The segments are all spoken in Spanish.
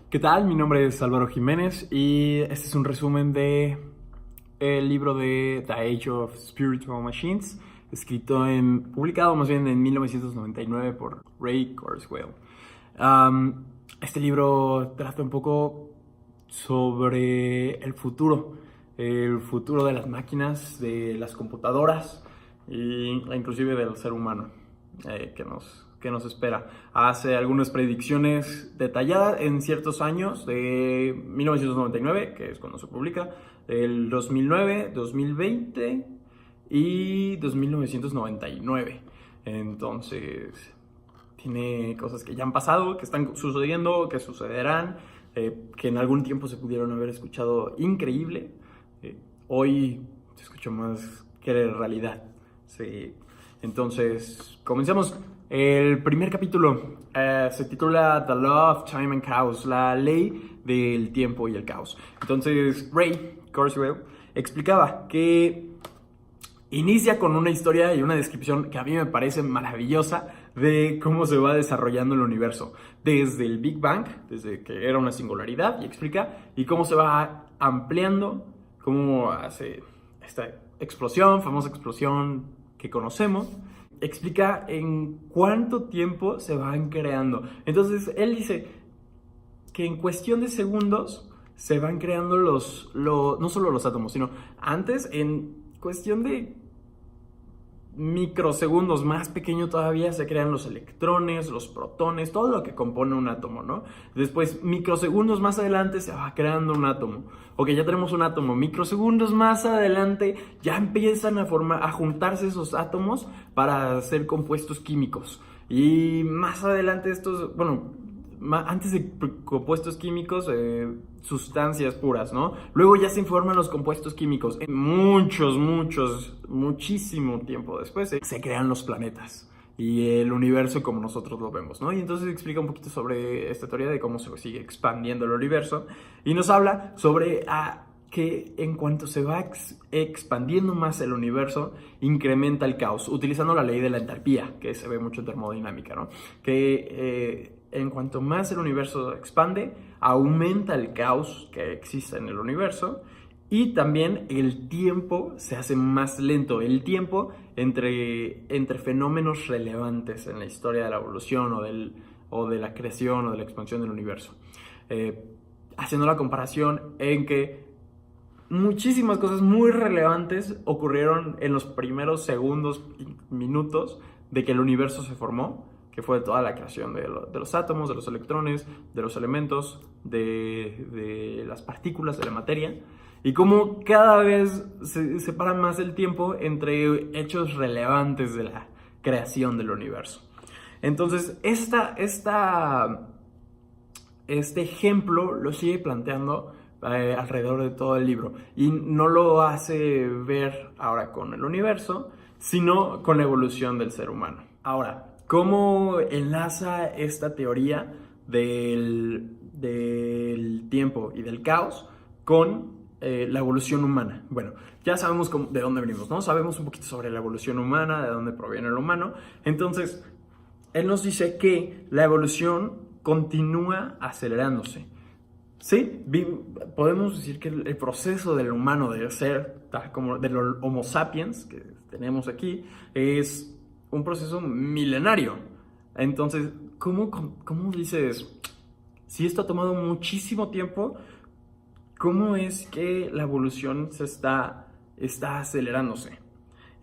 ¿Qué tal? Mi nombre es Álvaro Jiménez y este es un resumen de el libro de The Age of Spiritual Machines, publicado más bien en 1999 por Ray Kurzweil. Este libro trata un poco sobre el futuro de las máquinas, de las computadoras e inclusive del ser humano que nos espera. Hace algunas predicciones detalladas en ciertos años de 1999, que es cuando se publica, el 2009, 2020 y 2999. Entonces, tiene cosas que ya han pasado, que están sucediendo, que sucederán, que en algún tiempo se pudieron haber escuchado increíble. Hoy se escucha más que realidad. Sí. Entonces, comencemos. El primer capítulo se titula The Law of Time and Chaos, la ley del tiempo y el caos. Entonces, Ray Kurzweil explicaba que inicia con una historia y una descripción que a mí me parece maravillosa de cómo se va desarrollando el universo. Desde el Big Bang, desde que era una singularidad, y explica, y cómo se va ampliando, cómo hace esta explosión, famosa explosión que conocemos. Explica en cuánto tiempo se van creando. Entonces, él dice que en cuestión de segundos se van creando no solo los átomos, sino antes, en cuestión de microsegundos, más pequeño todavía, se crean los electrones, los protones, todo lo que compone un átomo, ¿no? Después, microsegundos más adelante, se va creando un átomo. Ok, ya tenemos un átomo. Microsegundos más adelante, ya empiezan a juntarse esos átomos para hacer compuestos químicos. Y más adelante antes de compuestos químicos, sustancias puras, ¿no? Luego ya se informan los compuestos químicos. Muchísimo tiempo después se crean los planetas y el universo como nosotros lo vemos, ¿no? Y entonces explica un poquito sobre esta teoría de cómo se sigue expandiendo el universo y nos habla sobre que en cuanto se va expandiendo más el universo, incrementa el caos, utilizando la ley de la entalpía, que se ve mucho en termodinámica, ¿no? Que en cuanto más el universo expande, aumenta el caos que existe en el universo y también el tiempo se hace más lento. El tiempo entre fenómenos relevantes en la historia de la evolución o de la creación o de la expansión del universo. Haciendo la comparación en que muchísimas cosas muy relevantes ocurrieron en los primeros segundos y minutos de que el universo se formó, que fue toda la creación de los átomos, de los electrones, de los elementos, de las partículas, de la materia, y cómo cada vez se separa más el tiempo entre hechos relevantes de la creación del universo. Entonces, este ejemplo lo sigue planteando alrededor de todo el libro, y no lo hace ver ahora con el universo, sino con la evolución del ser humano. Ahora, ¿cómo enlaza esta teoría del tiempo y del caos con la evolución humana? Bueno, ya sabemos de dónde venimos, ¿no? Sabemos un poquito sobre la evolución humana, de dónde proviene el humano. Entonces, él nos dice que la evolución continúa acelerándose. Sí, podemos decir que el proceso del humano de ser, tal como del Homo sapiens que tenemos aquí, es un proceso milenario. Entonces, ¿cómo dices? Si esto ha tomado muchísimo tiempo, ¿cómo es que la evolución está acelerándose?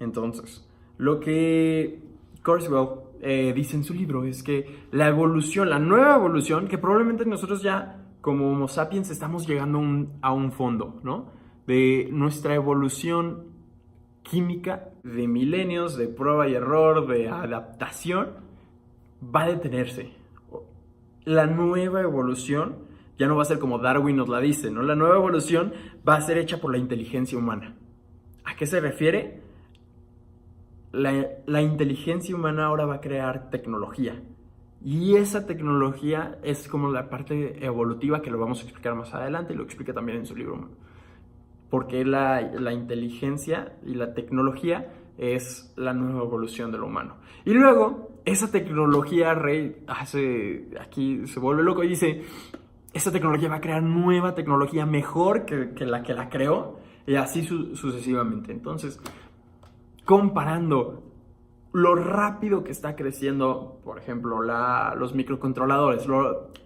Entonces, lo que Kurzweil dice en su libro es que la nueva evolución, que probablemente nosotros ya como Homo sapiens estamos llegando a un fondo, ¿no? De nuestra evolución química, de milenios, de prueba y error, de adaptación, va a detenerse. La nueva evolución ya no va a ser como Darwin nos la dice, ¿no? La nueva evolución va a ser hecha por la inteligencia humana. ¿A qué se refiere? La inteligencia humana ahora va a crear tecnología. Y esa tecnología es como la parte evolutiva, que lo vamos a explicar más adelante, y lo explica también en su libro. Porque la inteligencia y la tecnología es la nueva evolución de lo humano. Y luego, esa tecnología, Rey aquí se vuelve loco y dice, esta tecnología va a crear nueva tecnología mejor que la creó, y así sucesivamente. Entonces, comparando lo rápido que está creciendo, por ejemplo, los microcontroladores,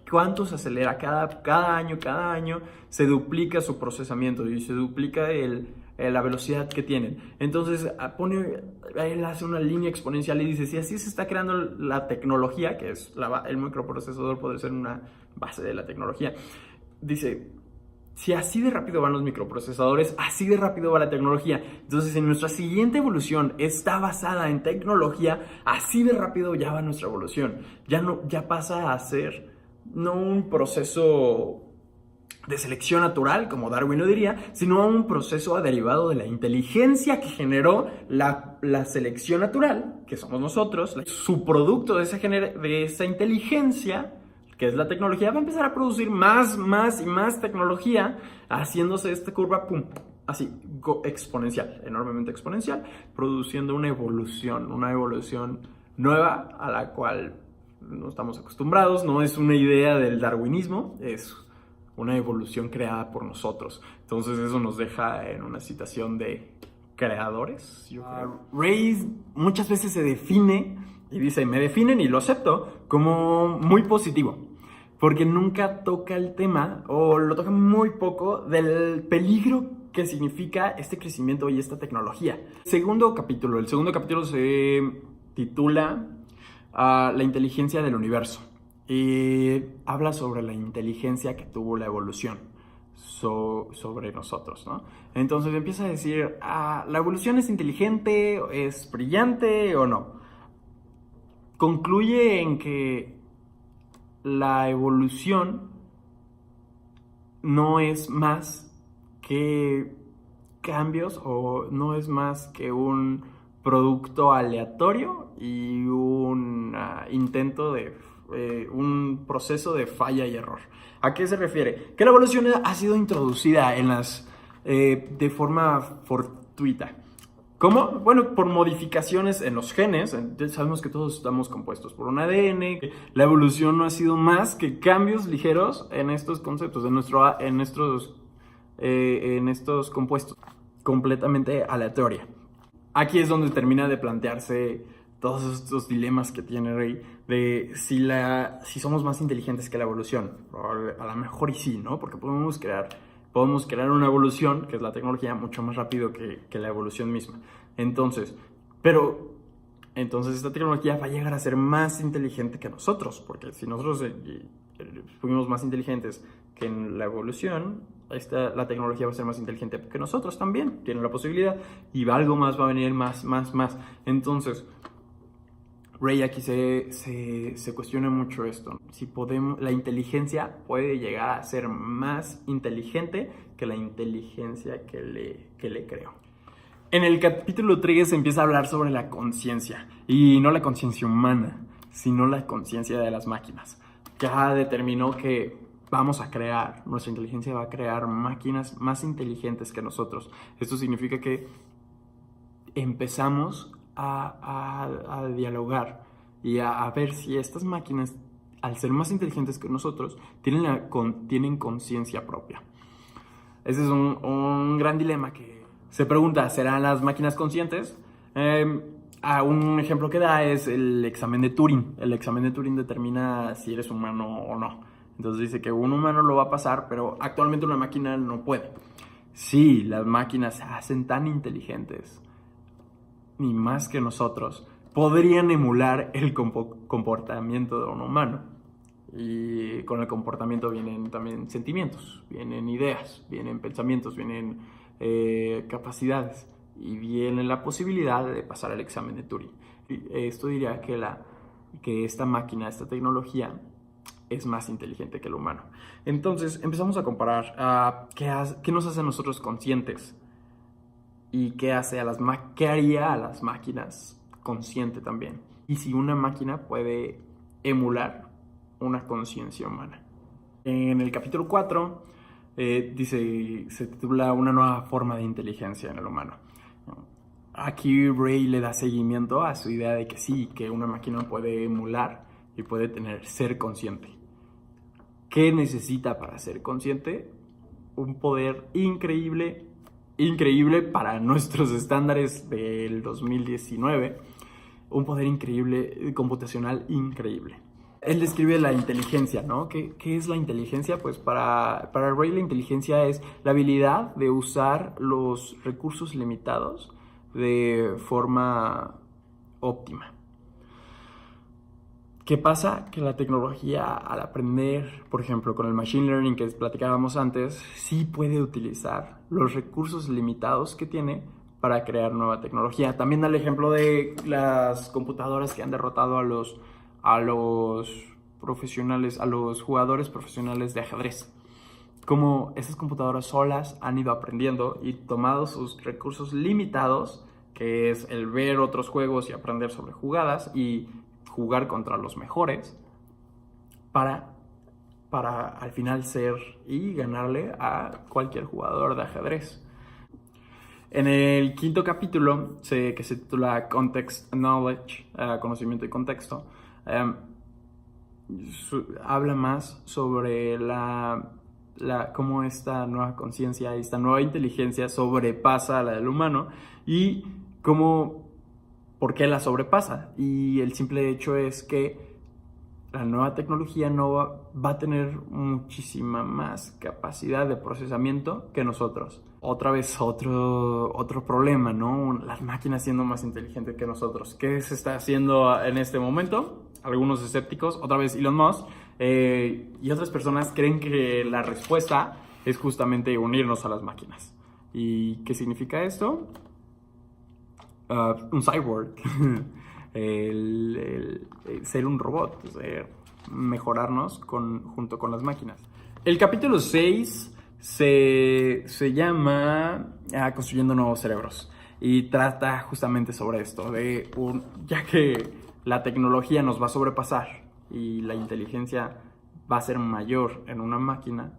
cuánto se acelera cada año se duplica su procesamiento y se duplica la velocidad que tienen. Entonces él hace una línea exponencial y dice, si así se está creando la tecnología, que es el microprocesador puede ser una base de la tecnología, dice, si así de rápido van los microprocesadores, así de rápido va la tecnología. Entonces, si nuestra siguiente evolución está basada en tecnología, así de rápido ya va nuestra evolución. Ya pasa a ser no un proceso de selección natural, como Darwin lo diría, sino un proceso derivado de la inteligencia que generó la selección natural, que somos nosotros. Su producto de esa inteligencia, que es la tecnología, va a empezar a producir más y más tecnología, haciéndose esta curva, pum, así, exponencial, enormemente exponencial, produciendo una evolución nueva a la cual no estamos acostumbrados. No es una idea del darwinismo, es una evolución creada por nosotros. Entonces eso nos deja en una situación de creadores, yo creo. Ray muchas veces se define y dice, me definen y lo acepto, como muy positivo, porque nunca toca el tema, o lo toca muy poco, del peligro que significa este crecimiento y esta tecnología. El segundo capítulo se titula La inteligencia del universo. Y habla sobre la inteligencia que tuvo la evolución sobre nosotros, ¿no? Entonces empieza a decir, ¿la evolución es inteligente, es brillante o no? Concluye en que la evolución no es más que cambios, o no es más que un producto aleatorio y un intento de un proceso de falla y error. ¿A qué se refiere? Que la evolución ha sido introducida de forma fortuita. ¿Cómo? Bueno, por modificaciones en los genes. Sabemos que todos estamos compuestos por un ADN. La evolución no ha sido más que cambios ligeros en estos conceptos, en estos compuestos, completamente aleatoria. Aquí es donde termina de plantearse todos estos dilemas que tiene Ray, de si somos más inteligentes que la evolución. A lo mejor y sí, ¿no? Porque podemos crear una evolución, que es la tecnología, mucho más rápido que la evolución misma. Entonces esta tecnología va a llegar a ser más inteligente que nosotros, porque si nosotros fuimos más inteligentes que en la evolución, la tecnología va a ser más inteligente que nosotros también, tiene la posibilidad, y algo más va a venir más. Entonces, Ray aquí se cuestiona mucho esto. Si la inteligencia puede llegar a ser más inteligente que la inteligencia que le creó. En el capítulo 3 empieza a hablar sobre la conciencia, y no la conciencia humana, sino la conciencia de las máquinas. Ya determinó que nuestra inteligencia va a crear máquinas más inteligentes que nosotros. Esto significa que empezamos a dialogar y a ver si estas máquinas, al ser más inteligentes que nosotros, tienen conciencia propia. Ese es un gran dilema que se pregunta, ¿serán las máquinas conscientes? Un ejemplo que da es el examen de Turing. El examen de Turing determina si eres humano o no. Entonces dice que un humano lo va a pasar, pero actualmente una máquina no puede. Sí, las máquinas se hacen tan inteligentes, ni más que nosotros, podrían emular el comportamiento de un humano. Y con el comportamiento vienen también sentimientos, vienen ideas, vienen pensamientos, vienen capacidades, y viene la posibilidad de pasar el examen de Turing. Esto diría que esta máquina, esta tecnología, es más inteligente que el humano. Entonces empezamos a comparar qué nos hace a nosotros conscientes y qué haría a las máquinas consciente también. Y si una máquina puede emular una conciencia humana. En el capítulo 4 se titula Una nueva forma de inteligencia en el humano. Aquí Ray le da seguimiento a su idea de que sí, que una máquina puede emular y puede ser consciente. ¿Qué necesita para ser consciente? Un poder increíble para nuestros estándares del 2019, un poder increíble, computacional increíble. Él describe la inteligencia, ¿no? ¿Qué es la inteligencia? Pues para Ray la inteligencia es la habilidad de usar los recursos limitados de forma óptima. ¿Qué pasa? Que la tecnología, al aprender, por ejemplo, con el machine learning que platicábamos antes, sí puede utilizar los recursos limitados que tiene para crear nueva tecnología. También da el ejemplo de las computadoras que han derrotado a los profesionales, a los jugadores profesionales de ajedrez. Como esas computadoras solas han ido aprendiendo y tomado sus recursos limitados, que es el ver otros juegos y aprender sobre jugadas y jugar contra los mejores, para al final ser y ganarle a cualquier jugador de ajedrez. En el quinto capítulo, que se titula Context Knowledge, conocimiento y contexto, habla más sobre cómo esta nueva conciencia, esta nueva inteligencia sobrepasa a la del humano y por qué la sobrepasa. Y el simple hecho es que la nueva tecnología no va a tener muchísima más capacidad de procesamiento que nosotros. Otra vez otro problema, ¿no? Las máquinas siendo más inteligentes que nosotros. ¿Qué se está haciendo en este momento? Algunos escépticos, otra vez Elon Musk, y otras personas creen que la respuesta es justamente unirnos a las máquinas. ¿Y qué significa esto? Un cyborg, el ser un robot, mejorarnos junto con las máquinas. El capítulo 6 se llama Construyendo Nuevos Cerebros y trata justamente sobre esto, ya que la tecnología nos va a sobrepasar y la inteligencia va a ser mayor en una máquina,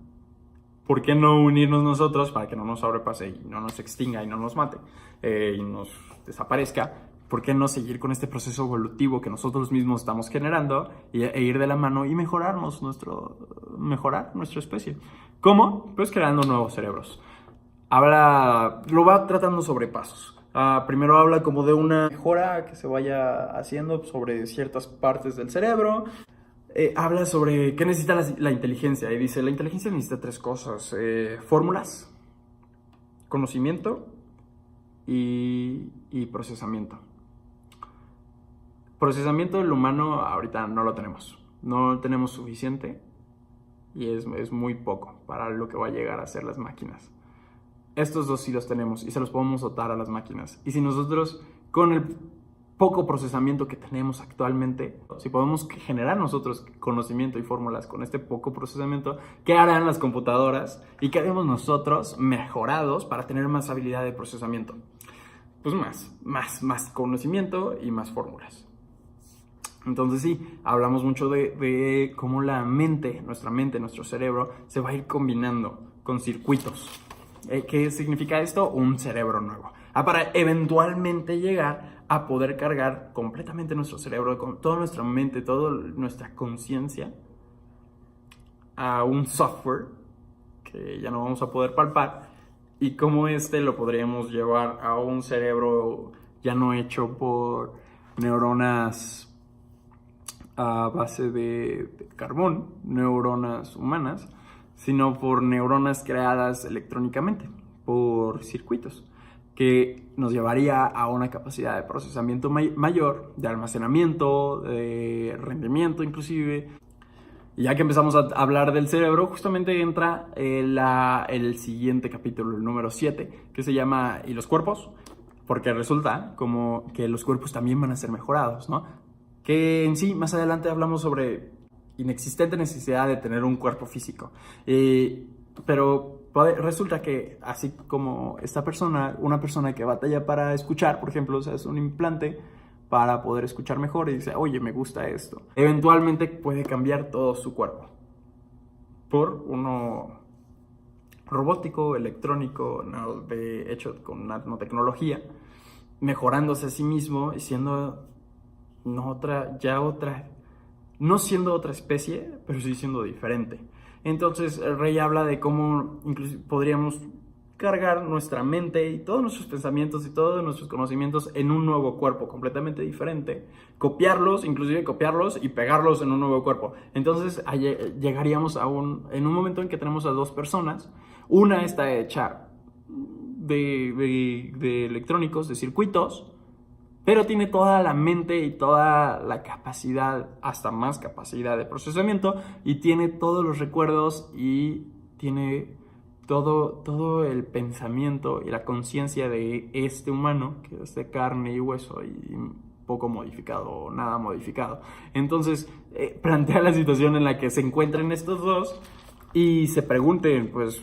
¿por qué no unirnos nosotros para que no nos sobrepase y no nos extinga y no nos mate y nos desaparezca? ¿Por qué no seguir con este proceso evolutivo que nosotros mismos estamos generando e ir de la mano y mejorar nuestra especie? ¿Cómo? Pues creando nuevos cerebros. Lo va tratando sobre pasos. Primero habla como de una mejora que se vaya haciendo sobre ciertas partes del cerebro. Habla sobre qué necesita la inteligencia y dice, la inteligencia necesita 3 cosas: fórmulas, conocimiento y procesamiento. Procesamiento del humano ahorita no lo tenemos suficiente y es muy poco para lo que va a llegar a ser las máquinas. Estos 2 sí los tenemos y se los podemos dotar a las máquinas. Y si nosotros, con el poco procesamiento que tenemos actualmente, si podemos generar nosotros conocimiento y fórmulas con este poco procesamiento, ¿qué harán las computadoras? ¿Y qué haremos nosotros mejorados para tener más habilidad de procesamiento? Pues más conocimiento y más fórmulas. Entonces sí, hablamos mucho de cómo nuestro cerebro se va a ir combinando con circuitos. ¿Qué significa esto? Un cerebro nuevo. Para eventualmente llegar a poder cargar completamente nuestro cerebro, con toda nuestra mente, toda nuestra conciencia, a un software que ya no vamos a poder palpar, y cómo lo podríamos llevar a un cerebro ya no hecho por neuronas a base de carbón, neuronas humanas, sino por neuronas creadas electrónicamente, por circuitos, que nos llevaría a una capacidad de procesamiento mayor, de almacenamiento, de rendimiento inclusive. Y ya que empezamos a hablar del cerebro, justamente entra el siguiente capítulo, el número 7, que se llama ¿Y los cuerpos? Porque resulta como que los cuerpos también van a ser mejorados, ¿no? Que en sí, más adelante hablamos sobre inexistente necesidad de tener un cuerpo físico. Pero resulta que así como una persona que batalla para escuchar, por ejemplo, o sea, es un implante para poder escuchar mejor y dice, oye, me gusta esto. Eventualmente puede cambiar todo su cuerpo por uno robótico, electrónico, hecho con nanotecnología, mejorándose a sí mismo y siendo no siendo otra especie, pero sí siendo diferente. Entonces el Rey habla de cómo incluso podríamos cargar nuestra mente y todos nuestros pensamientos y todos nuestros conocimientos en un nuevo cuerpo completamente diferente, inclusive copiarlos y pegarlos en un nuevo cuerpo. Entonces llegaríamos en un momento en que tenemos a dos personas. Una está hecha de electrónicos, de circuitos, pero tiene toda la mente y toda la capacidad, hasta más capacidad de procesamiento, y tiene todos los recuerdos y tiene todo el pensamiento y la conciencia de este humano, que es de carne y hueso y poco modificado o nada modificado. Entonces plantea la situación en la que se encuentren estos dos y se pregunten, pues,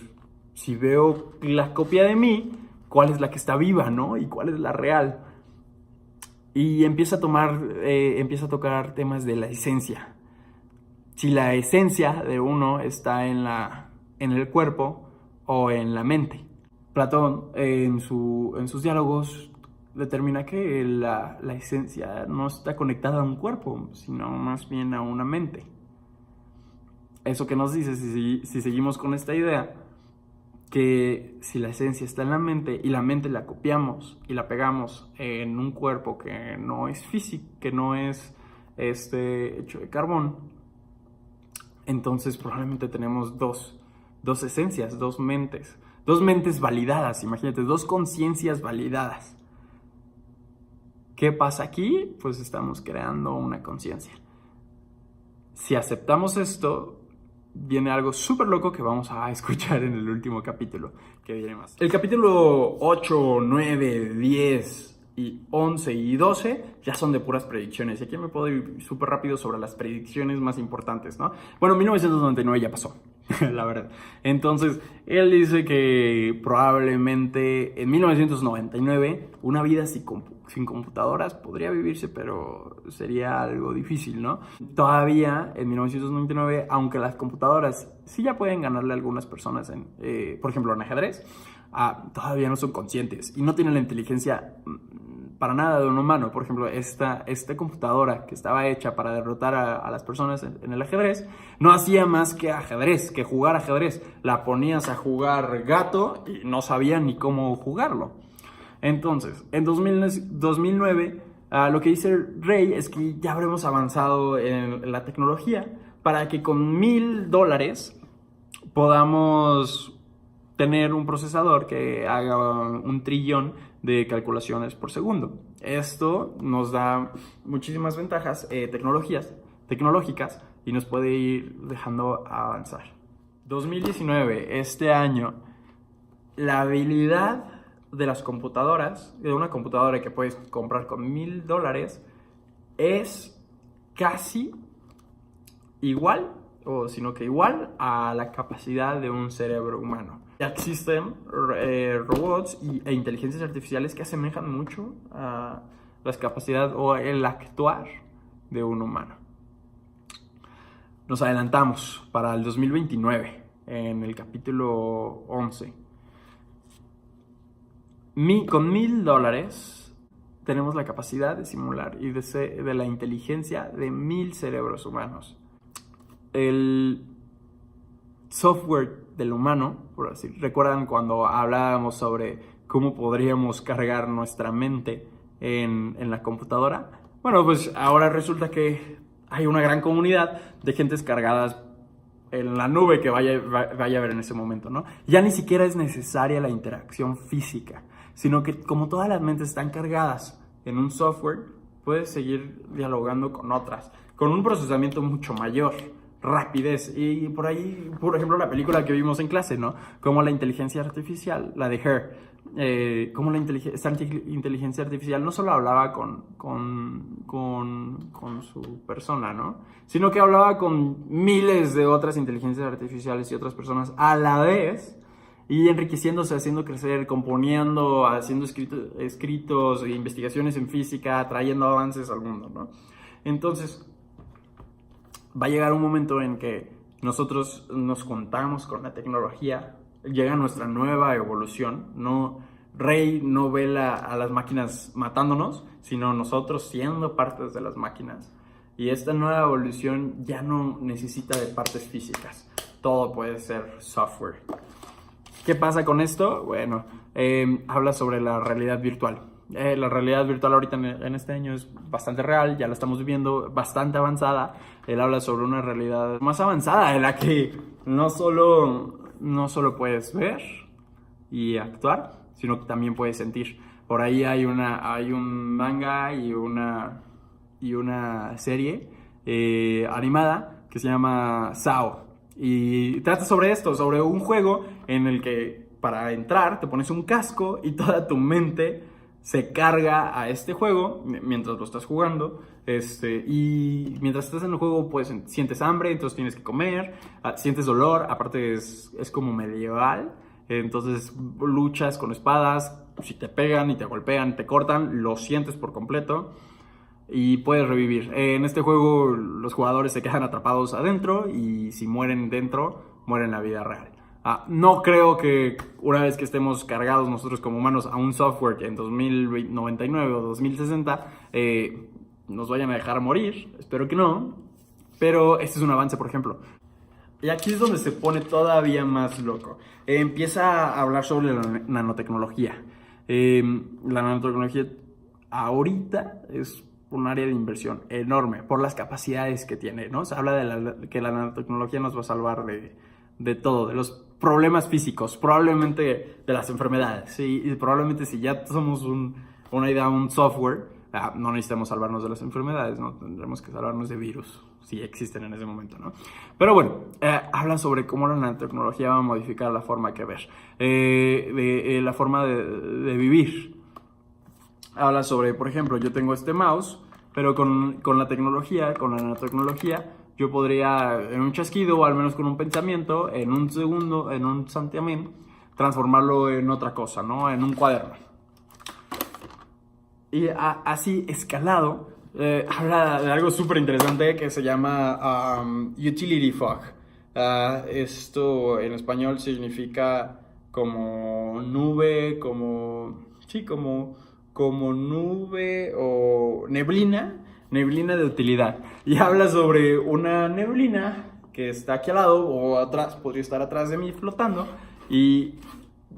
si veo la copia de mí, ¿cuál es la que está viva, no? ¿Y cuál es la real? Y empieza a tocar temas de la esencia. Si la esencia de uno está en el cuerpo o en la mente. Platón en sus diálogos determina que la esencia no está conectada a un cuerpo, sino más bien a una mente. Eso que nos dice, si seguimos con esta idea, que si la esencia está en la mente y la mente la copiamos y la pegamos en un cuerpo que no es físico, que no es hecho de carbón, entonces probablemente tenemos dos esencias, dos mentes validadas, imagínate, dos conciencias validadas. ¿Qué pasa aquí? Pues estamos creando una conciencia. Si aceptamos esto, viene algo súper loco que vamos a escuchar en el último capítulo, que viene más. El capítulo 8, 9, 10 y 11 y 12 ya son de puras predicciones. Y aquí me puedo ir súper rápido sobre las predicciones más importantes, ¿no? Bueno, 1999 ya pasó, la verdad. Entonces, él dice que probablemente en 1999 una vida sin computadoras podría vivirse, pero sería algo difícil, ¿no? Todavía en 1999, aunque las computadoras sí ya pueden ganarle a algunas personas, por ejemplo, en ajedrez, todavía no son conscientes y no tienen la inteligencia para nada de un humano. Por ejemplo, esta computadora que estaba hecha para derrotar a las personas en el ajedrez, no hacía más que jugar ajedrez. La ponías a jugar gato y no sabía ni cómo jugarlo. Entonces, en 2009, lo que dice Rey es que ya habremos avanzado en la tecnología para que con $1,000 podamos tener un procesador que haga 1 trillón de calculaciones por segundo. Esto nos da muchísimas ventajas tecnológicas y nos puede ir dejando avanzar. 2019, este año, la habilidad de las computadoras, de una computadora que puedes comprar con $1,000, es casi igual, sino que igual a la capacidad de un cerebro humano. Ya existen robots e inteligencias artificiales que asemejan mucho a las capacidades o el actuar de un humano. Nos adelantamos para el 2029, en el capítulo 11. Con $1,000 tenemos la capacidad de simular y de la inteligencia de 1,000 cerebros humanos. El software del humano, por así, ¿recuerdan cuando hablábamos sobre cómo podríamos cargar nuestra mente en la computadora? Bueno, pues ahora resulta que hay una gran comunidad de gentes cargadas en la nube que vaya a haber en ese momento, ¿no? Ya ni siquiera es necesaria la interacción física, sino que como todas las mentes están cargadas en un software, puedes seguir dialogando con otras, con un procesamiento mucho mayor, rapidez. Y por ahí, por ejemplo, la película que vimos en clase, ¿no? Como la inteligencia artificial, la de Her, como esta inteligencia artificial no solo hablaba con su persona, ¿no? Sino que hablaba con miles de otras inteligencias artificiales y otras personas a la vez, y enriqueciéndose, haciendo crecer, componiendo, haciendo escritos, investigaciones en física, trayendo avances al mundo, ¿no? Entonces, va a llegar un momento en que nosotros nos contamos con la tecnología, llega nuestra nueva evolución. Rey no ve a las máquinas matándonos, sino nosotros siendo partes de las máquinas. Y esta nueva evolución ya no necesita de partes físicas. todo puede ser software. ¿Qué pasa con esto? Bueno, habla sobre la realidad virtual. La realidad virtual ahorita en este año es bastante real, ya la estamos viviendo, bastante avanzada. Él habla sobre una realidad más avanzada en la que no solo puedes ver y actuar, sino que también puedes sentir. Por ahí hay un manga y una serie animada que se llama SAO. Y trata sobre esto, sobre un juego en el que para entrar te pones un casco y toda tu mente se carga a este juego mientras lo estás jugando. Y mientras estás en el juego, pues sientes hambre, entonces tienes que comer, sientes dolor, aparte es como medieval. Entonces luchas con espadas, si te pegan y te golpean, te cortan, lo sientes por completo y puedes revivir. En este juego los jugadores se quedan atrapados adentro y si mueren dentro, mueren en la vida real. No creo que una vez que estemos cargados nosotros como humanos a un software en 2099 o 2060 nos vayan a dejar morir, espero que no, pero este es un avance, por ejemplo. Y aquí es donde se pone todavía más loco. Empieza a hablar sobre la nanotecnología. La nanotecnología ahorita es un área de inversión enorme por las capacidades que tiene, ¿no? Se habla de que la nanotecnología nos va a salvar de todo, de los problemas físicos, probablemente de las enfermedades, ¿sí? Y probablemente si ya somos una idea, un software, no necesitamos salvarnos de las enfermedades, ¿no? Tendremos que salvarnos de virus, si existen en ese momento, ¿no? Pero bueno, habla sobre cómo la nanotecnología va a modificar la forma que ver, la forma de vivir. Habla sobre, por ejemplo, yo tengo este mouse, pero con la tecnología, con la nanotecnología, yo podría, en un chasquido, o al menos con un pensamiento, en un segundo, en un santiamén, transformarlo en otra cosa, ¿no? En un cuaderno. Y así, escalado, habla de algo súper interesante que se llama Utility Fog. Esto en español significa como nube, como nube o neblina de utilidad. Y habla sobre una neblina que está aquí al lado o atrás, podría estar atrás de mí flotando, y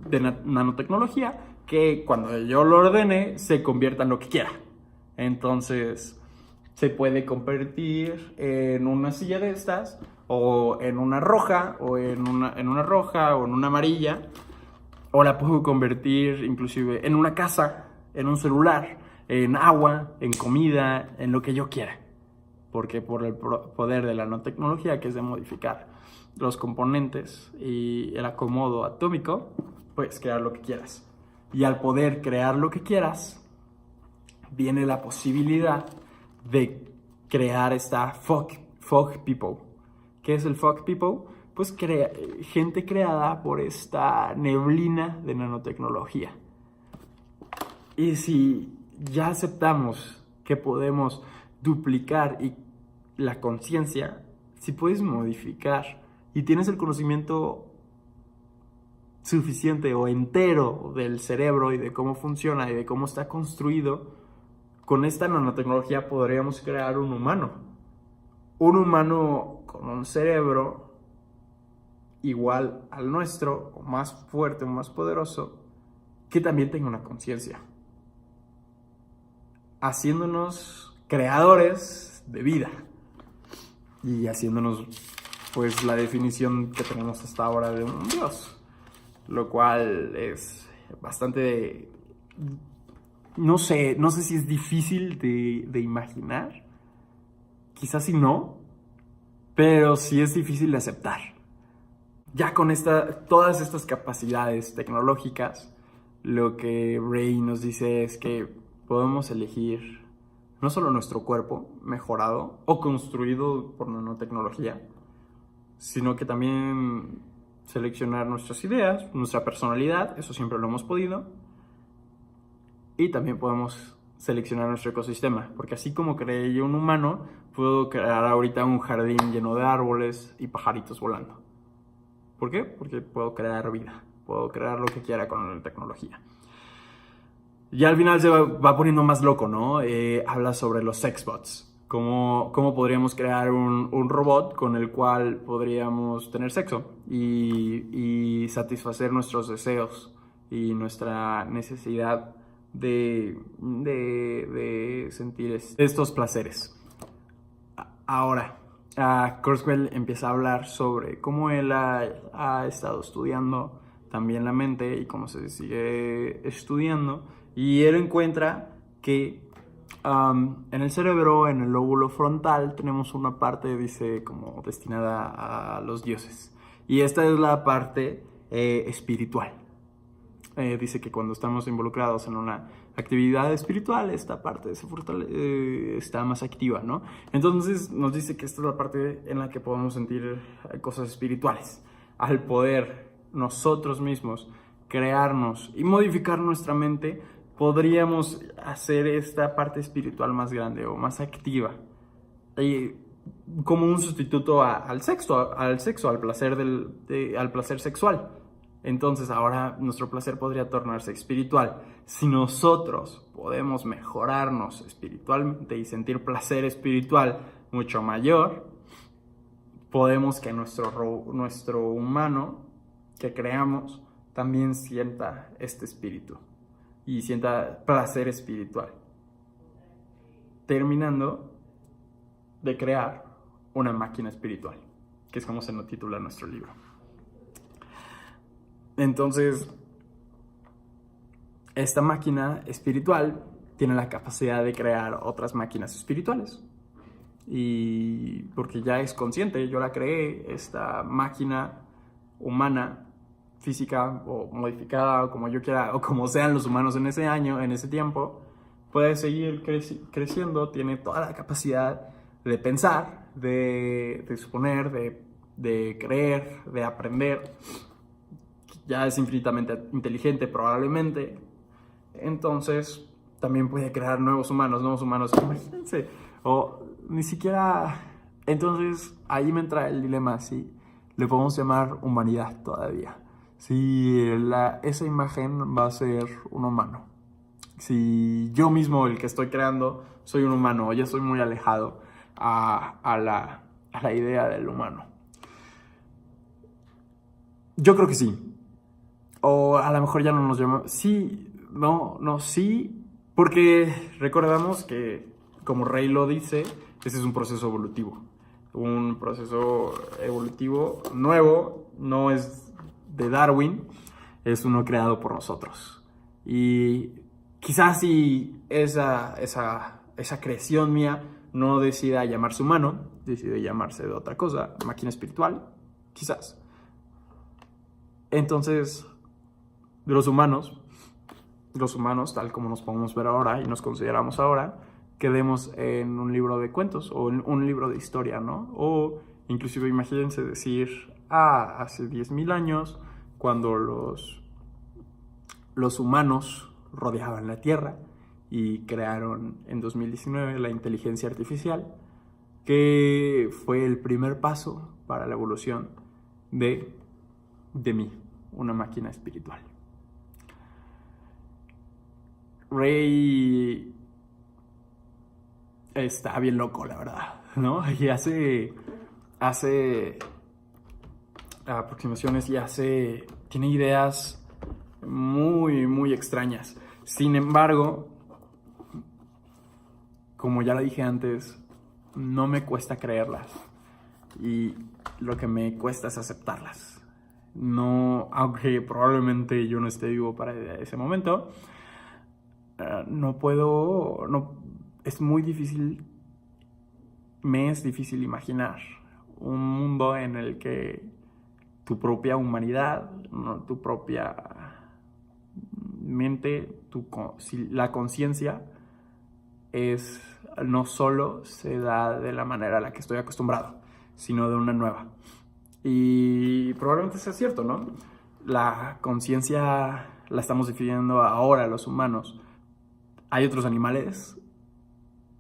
de nanotecnología que cuando yo lo ordene se convierta en lo que quiera. Entonces se puede convertir en una silla de estas, o en una roja, o en una roja, o en una amarilla, o la puedo convertir inclusive en una casa, en un celular, en agua, en comida, en lo que yo quiera. Porque por el poder de la nanotecnología, que es de modificar los componentes y el acomodo atómico, puedes crear lo que quieras. Y al poder crear lo que quieras, viene la posibilidad de crear esta fog people. ¿Qué es el fog people? Pues gente creada por esta neblina de nanotecnología. Y si ya aceptamos que podemos duplicar la conciencia, si puedes modificar y tienes el conocimiento suficiente o entero del cerebro y de cómo funciona y de cómo está construido, con esta nanotecnología podríamos crear un humano. Un humano con un cerebro igual al nuestro, o más fuerte o más poderoso, que también tenga una conciencia, haciéndonos creadores de vida y haciéndonos, pues, la definición que tenemos hasta ahora de un Dios, lo cual es bastante, no sé si es difícil de imaginar, quizás sí no, pero sí es difícil de aceptar. Ya con todas estas capacidades tecnológicas, lo que Ray nos dice es que podemos elegir no solo nuestro cuerpo mejorado o construido por nanotecnología, sino que también seleccionar nuestras ideas, nuestra personalidad, eso siempre lo hemos podido, y también podemos seleccionar nuestro ecosistema, porque así como creé yo un humano, puedo crear ahorita un jardín lleno de árboles y pajaritos volando. ¿Por qué? Porque puedo crear vida, puedo crear lo que quiera con la tecnología. Ya al final se va poniendo más loco, ¿no? Habla sobre los sexbots. ¿Cómo podríamos crear un robot con el cual podríamos tener sexo y satisfacer nuestros deseos y nuestra necesidad de sentir estos placeres? Ahora, Kurzweil empieza a hablar sobre cómo él ha estado estudiando también la mente y cómo se sigue estudiando, y él encuentra que en el cerebro, en el lóbulo frontal, tenemos una parte, dice, como destinada a los dioses, y esta es la parte espiritual. Dice que cuando estamos involucrados en una actividad espiritual, esta parte está más activa, ¿no? Entonces nos dice que esta es la parte en la que podemos sentir cosas espirituales. Al poder nosotros mismos crearnos y modificar nuestra mente, podríamos hacer esta parte espiritual más grande o más activa. Y como un sustituto al sexo, al placer, al placer sexual. Entonces ahora nuestro placer podría tornarse espiritual. Si nosotros podemos mejorarnos espiritualmente y sentir placer espiritual mucho mayor, podemos que nuestro humano que creamos también sienta este espíritu y sienta placer espiritual, terminando de crear una máquina espiritual, que es como se nos titula nuestro libro. Entonces, esta máquina espiritual tiene la capacidad de crear otras máquinas espirituales. Y porque ya es consciente, yo la creé, esta máquina humana, física o modificada, o como yo quiera, o como sean los humanos en ese año, en ese tiempo, puede seguir creciendo, tiene toda la capacidad de pensar, de suponer, de creer, de aprender. Ya es infinitamente inteligente probablemente. Entonces también puede crear nuevos humanos, imagínense. O ni siquiera... Entonces ahí me entra el dilema, si le podemos llamar humanidad todavía, si esa imagen va a ser un humano, si yo mismo, el que estoy creando, soy un humano, o ya estoy muy alejado a la idea del humano. Yo creo que sí. O a lo mejor ya no nos llamamos... Sí, sí, porque recordamos que, como Rey lo dice, este es un proceso evolutivo. Un proceso evolutivo nuevo, no es de Darwin, es uno creado por nosotros. Y quizás si esa creación mía no decida llamarse humano, decide llamarse de otra cosa, máquina espiritual, quizás. Entonces... Los humanos, tal como nos podemos ver ahora y nos consideramos ahora, quedemos en un libro de cuentos o en un libro de historia, ¿no? O inclusive imagínense decir, hace 10,000 años, cuando los humanos rodeaban la Tierra y crearon en 2019 la inteligencia artificial, que fue el primer paso para la evolución de mí, una máquina espiritual. Rey está bien loco, la verdad, ¿no? Y hace aproximaciones y tiene ideas muy, muy extrañas. Sin embargo, como ya lo dije antes, no me cuesta creerlas. Y lo que me cuesta es aceptarlas. No, aunque probablemente yo no esté vivo para ese momento, es muy difícil, me es difícil imaginar un mundo en el que tu propia humanidad, tu propia mente, la conciencia no solo se da de la manera a la que estoy acostumbrado, sino de una nueva. Y probablemente sea cierto, ¿no? La conciencia la estamos definiendo ahora los humanos. Hay otros animales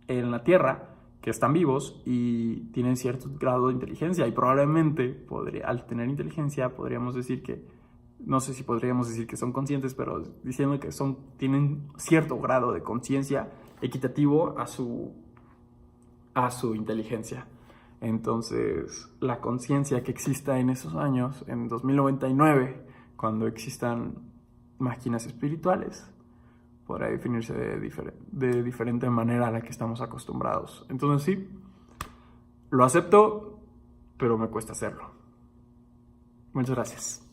en la Tierra que están vivos y tienen cierto grado de inteligencia, y probablemente al tener inteligencia podríamos decir que, no sé si podríamos decir que son conscientes, pero diciendo que tienen cierto grado de conciencia equitativo a su a su inteligencia. Entonces, la conciencia que exista en esos años, en 2099, cuando existan máquinas espirituales, podrá definirse de diferente manera a la que estamos acostumbrados. Entonces sí, lo acepto, pero me cuesta hacerlo. Muchas gracias.